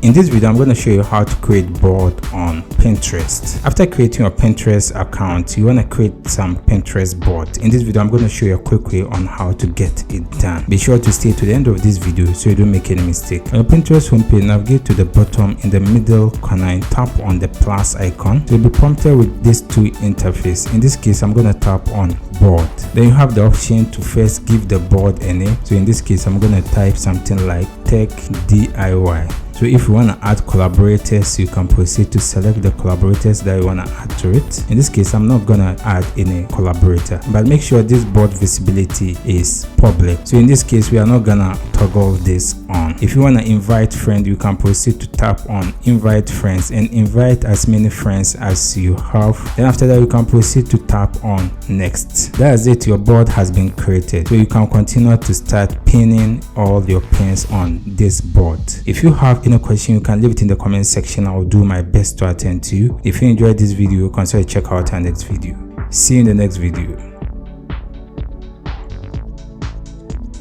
In this video, I'm going to show you how to create board on Pinterest. After creating your Pinterest account, you want to create some Pinterest board. In this video, I'm going to show you a quick way on how to get it done. Be sure to stay to the end of this video so you don't make any mistake. On your Pinterest homepage, navigate to the bottom in the middle corner and tap on the plus icon. So you'll be prompted with this two interface. In this case, I'm going to tap on board. Then you have the option to first give the board a name. So in this case, I'm going to type something like Tech DIY. So if you want to add collaborators, you can proceed to select the collaborators that you want to add to it. In this case, I'm not going to add any collaborator, but make sure this board visibility is public. So in this case, we are not going to toggle this on. If you want to invite friends, you can proceed to tap on invite friends and invite as many friends as you have. Then after that, you can proceed to tap on next. That's it. Your board has been created. So you can continue to start pinning all your pins on this board. If you have any question, you can leave it in the comment section. I will do my best to attend to you. If you enjoyed this video, consider check out our next video. See you in the next video.